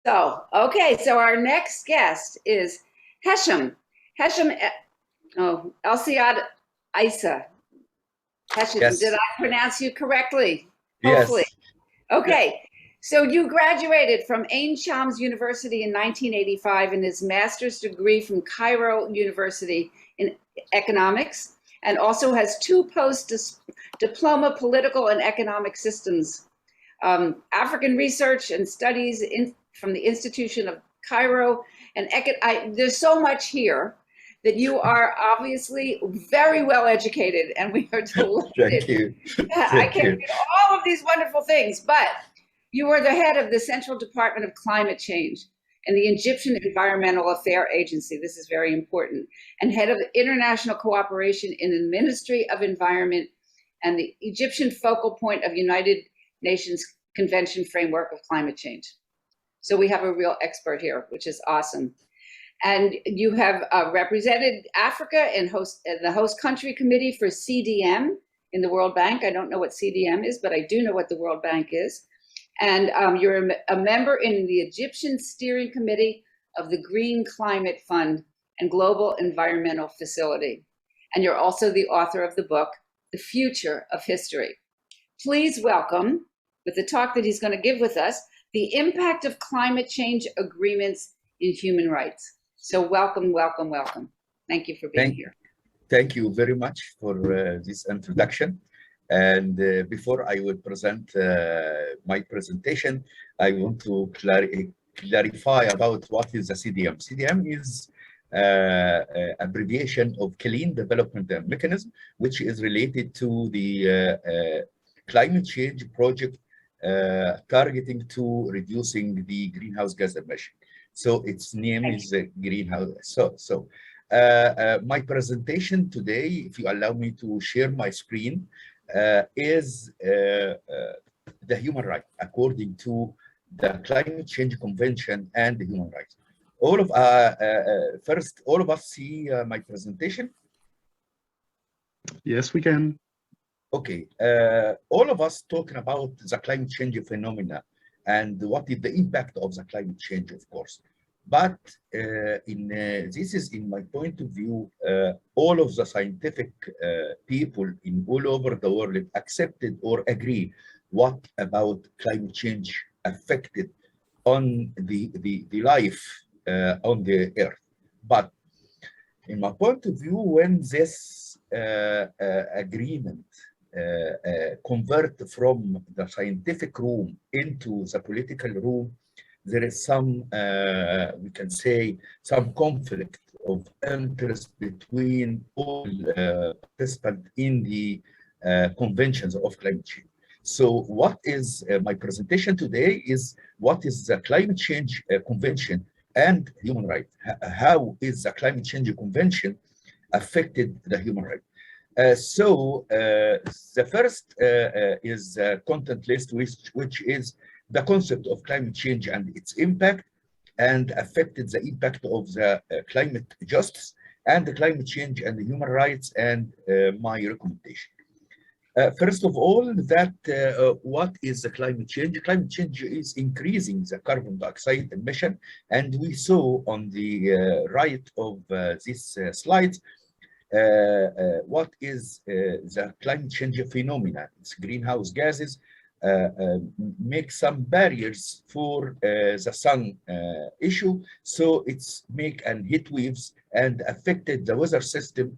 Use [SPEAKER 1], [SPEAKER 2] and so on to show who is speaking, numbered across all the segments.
[SPEAKER 1] So our next guest is Hesham. Hesham, Eissa. Hesham, did
[SPEAKER 2] Yes,
[SPEAKER 1] I pronounce you correctly? Hopefully.
[SPEAKER 2] yes,
[SPEAKER 1] Okay. So you graduated from Ain Shams University in 1985 and his master's degree from Cairo University in economics, and also has two post-diploma political and economic systems, African research and studies from the Institution of Cairo. And there's so much here that you are obviously very well educated, and we are
[SPEAKER 2] thank
[SPEAKER 1] delighted.
[SPEAKER 2] you,
[SPEAKER 1] I
[SPEAKER 2] thank
[SPEAKER 1] can't
[SPEAKER 2] you,
[SPEAKER 1] read all of these wonderful things, but you are the head of the Central Department of Climate Change and the Egyptian Environmental Affairs Agency. This is very important. And head of international cooperation in the Ministry of Environment and the Egyptian focal point of United Nations Convention Framework of Climate Change. So we have a real expert here, which is awesome. And you have represented Africa in the host country committee for CDM in the World Bank. I don't know what CDM is, but I do know what the World Bank is. And you're a member in the Egyptian Steering Committee of the Green Climate Fund and Global Environmental Facility. And you're also the author of the book, The Future of History. Please welcome, with the talk that he's going to give with us, the impact of climate change agreements in human rights. So welcome, welcome, welcome. Thank you for being here.
[SPEAKER 2] thank you very much for this introduction. And before I will present my presentation, I want to clarify about what is the CDM. CDM is abbreviation of Clean Development Mechanism, which is related to the climate change project targeting to reducing the greenhouse gas emission. So its name is greenhouse. My presentation today, if you allow me to share my screen, is the human right according to the Climate Change Convention and the human rights. First, all of us see my presentation?
[SPEAKER 3] Yes, we can.
[SPEAKER 2] Okay, all of us talking about the climate change phenomena and what is the impact of the climate change, of course. But this is, in my point of view, all of the scientific people in all over the world accepted or agree what about climate change affected on the life on the earth. But in my point of view, when this agreement convert from the scientific room into the political room, there is some, we can say, some conflict of interest between all participants in the conventions of climate change. So what is my presentation today is what is the climate change convention and human rights. How is the climate change convention affected the human rights? The first is content list, which is the concept of climate change and its impact, and affected the impact of the climate justice and the climate change and the human rights, and my recommendation. First of all, what is the climate change? Climate change is increasing the carbon dioxide emission, and we saw on the right of this slide what is the climate change phenomena. It's greenhouse gases make some barriers for the sun issue, so it's make and heat waves and affected the weather system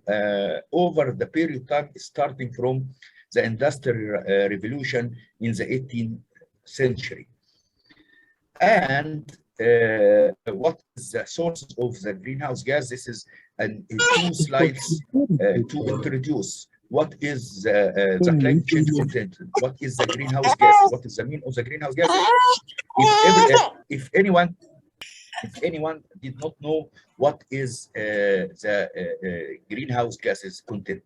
[SPEAKER 2] over the period of time starting from the Industrial Revolution in the 18th century. And what is the sources of the greenhouse gas? This is two slides to introduce what is the climate change content, what is the greenhouse gas, what is the mean of the greenhouse gas. If anyone did not know what is the greenhouse gases content,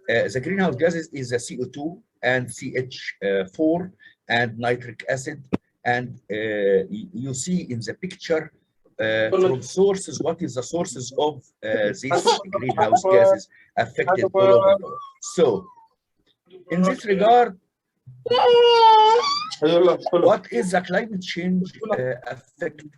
[SPEAKER 2] the greenhouse gases is the CO2 and CH4 and nitric acid, and you see in the picture from sources, what is the sources of these greenhouse gases affected all over the world. So in this regard, What is the climate change affected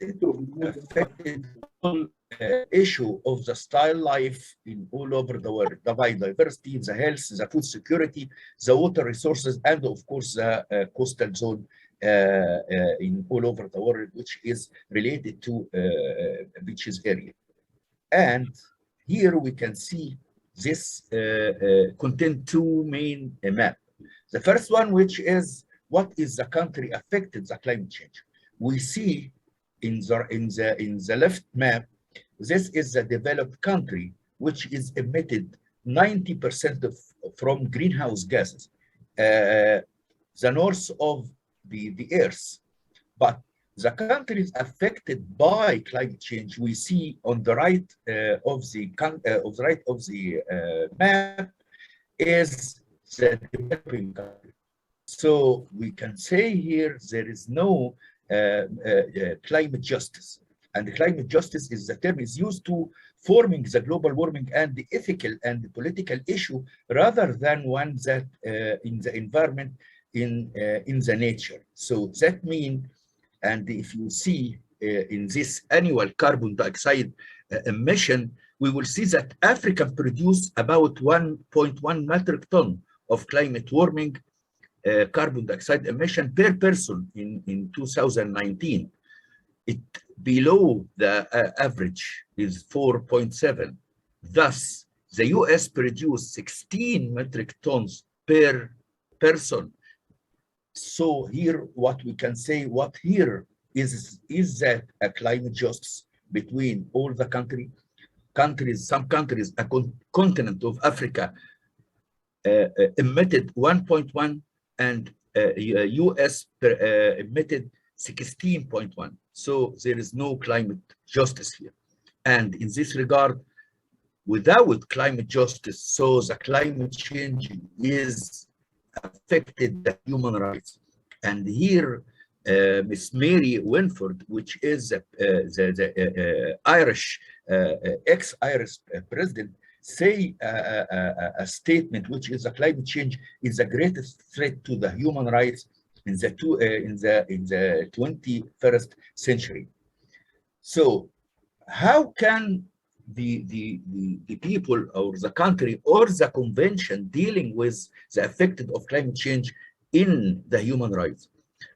[SPEAKER 2] issue of the style life in all over the world, the biodiversity, the health, the food security, the water resources, and of course the coastal zone in all over the world, which is related to beaches area. And here we can see this contain two main maps. The first one, which is what is the country affected the climate change. We see in the left map, this is the developed country, which is emitted 90% from greenhouse gases, the north of the earth. But the countries affected by climate change, we see on the right of the map is the developing country. So we can say here there is no climate justice. And climate justice is the term is used to forming the global warming and the ethical and the political issue rather than one that in the environment, in the nature. So that means, and if you see in this annual carbon dioxide emission, we will see that Africa produced about 1.1 metric ton of climate warming carbon dioxide emission per person in 2019. It below the average is 4.7. Thus, the US produced 16 metric tons per person. So here, what we can say, what here is that a climate justice between all the countries, some countries, a continent of Africa emitted 1.1 and US emitted 16.1. So there is no climate justice here. And in this regard, without climate justice, so the climate change is affected the human rights. And here, Miss Mary Winford, which is the Irish, ex-Irish president, say a statement, which is a climate change is the greatest threat to the human rights in the 21st century. So how can the people or the country or the convention dealing with the effects of climate change in the human rights?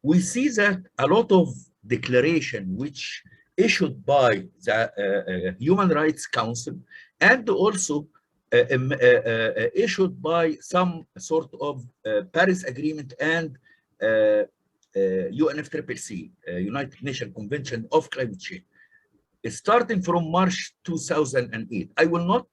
[SPEAKER 2] We see that a lot of declaration which issued by the Human Rights Council and also issued by some sort of Paris Agreement and UNFCCC, United Nations Convention of Climate Change, starting from March 2008. I will not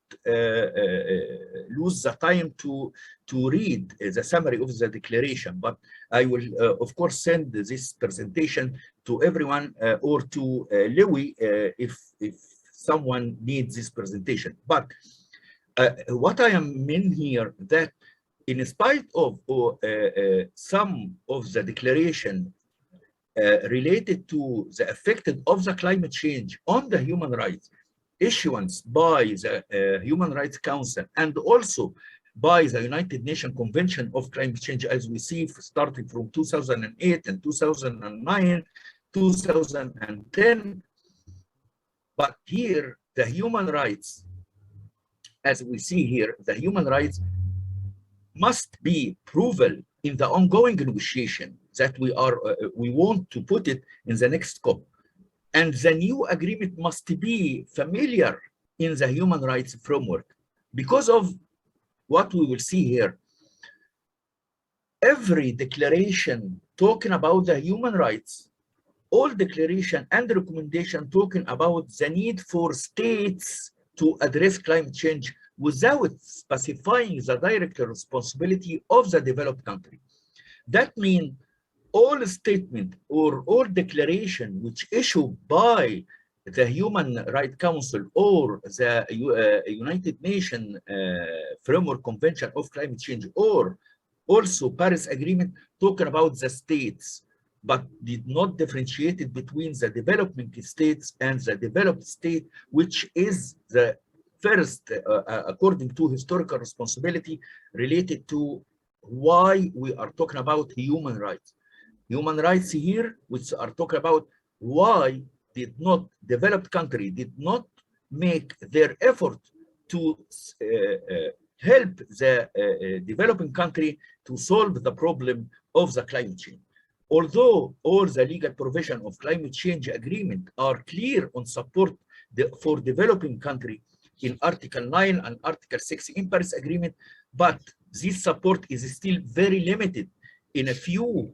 [SPEAKER 2] lose the time to read the summary of the declaration, but I will, of course, send this presentation to everyone or to Louis if someone needs this presentation. But what I am mean here that in spite of some of the declaration related to the effect of the climate change on the human rights issuance by the Human Rights Council and also by the United Nations Convention of Climate Change, as we see starting from 2008 and 2009, 2010. But here, the human rights, as we see here, the human rights must be proven in the ongoing negotiation that we want to put it in the next COP. And the new agreement must be familiar in the human rights framework. Because of what we will see here, every declaration talking about the human rights, all declaration and recommendation talking about the need for states to address climate change without specifying the direct responsibility of the developed country. That means all statement or all declaration which issued by the Human Rights Council or the United Nations Framework Convention of Climate Change or also Paris Agreement talking about the states, but did not differentiate it between the developing states and the developed state, which is the first, according to historical responsibility related to why we are talking about human rights. Human rights here, which are talking about why did not developed country did not make their effort to help the developing country to solve the problem of the climate change. Although all the legal provision of climate change agreement are clear on support for developing country in Article 9 and Article 6 in Paris Agreement, but this support is still very limited in a few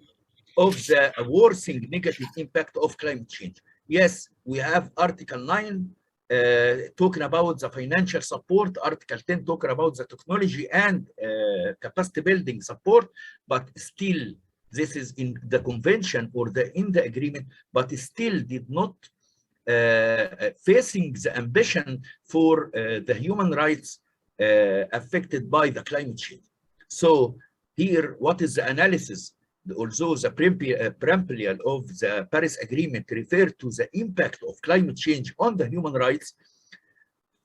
[SPEAKER 2] of the worsening negative impact of climate change. Yes, we have Article 9 talking about the financial support, Article 10 talking about the technology and capacity building support, but still this is in the convention or in the agreement, but still did not facing the ambition for the human rights affected by the climate change. So here, what is the analysis? Although the preamble of the Paris Agreement refer to the impact of climate change on the human rights,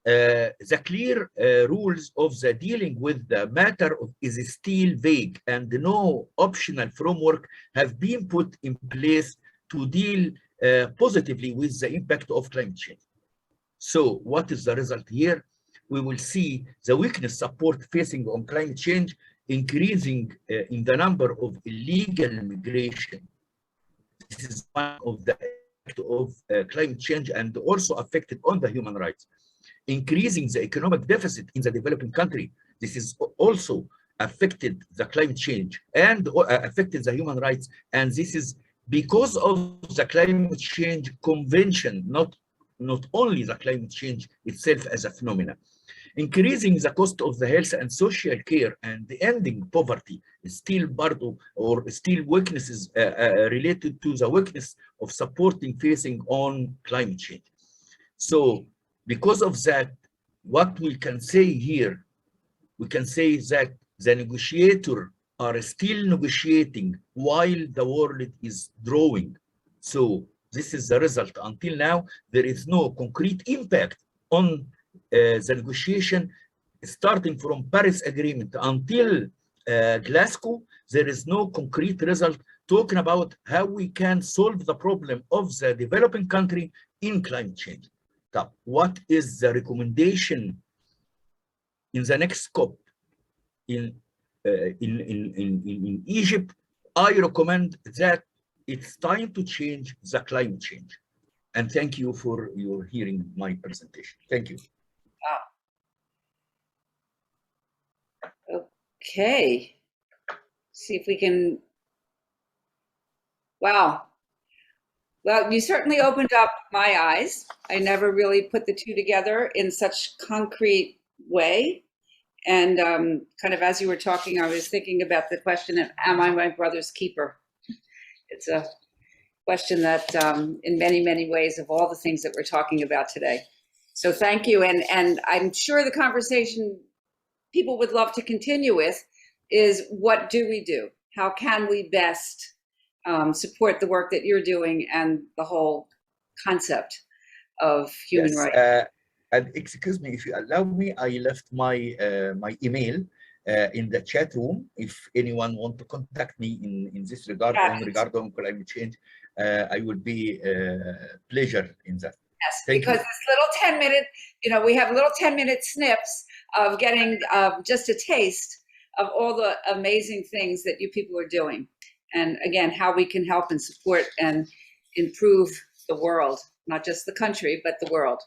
[SPEAKER 2] the clear rules of the dealing with the matter is still vague, and no optional framework have been put in place to deal positively with the impact of climate change. So what is the result here? We will see the weakness support facing on climate change increasing in the number of illegal migration. This is one of the effects of climate change and also affected on the human rights. Increasing the economic deficit in the developing country. This is also affected the climate change and affected the human rights. And this is because of the climate change convention, not only the climate change itself as a phenomenon. Increasing the cost of the health and social care and ending poverty is still part of, or still weaknesses related to the weakness of supporting facing on climate change. So because of that, what we can say here, we can say that the negotiators are still negotiating while the world is drawing. So this is the result. Until now, there is no concrete impact on the negotiation, starting from Paris Agreement until Glasgow. There is no concrete result talking about how we can solve the problem of the developing country in climate change. So what is the recommendation in the next COP in Egypt? I recommend that it's time to change the climate change. And thank you for your hearing my presentation. Thank you.
[SPEAKER 1] Okay. See if we can. Wow. Well, you certainly opened up my eyes. I never really put the two together in such concrete way. And kind of as you were talking, I was thinking about the question of, am I my brother's keeper? It's a question that in many, many ways of all the things that we're talking about today. So thank you. And I'm sure the conversation people would love to continue with is, what do we do? How can we best support the work that you're doing and the whole concept of human rights?
[SPEAKER 2] And excuse me, if you allow me, I left my my email in the chat room. If anyone want to contact me in this regard, on climate change, I would be pleasure in that.
[SPEAKER 1] Yes, because this little 10-minute, we have little 10-minute snips of getting just a taste of all the amazing things that you people are doing. And again, how we can help and support and improve the world, not just the country, but the world.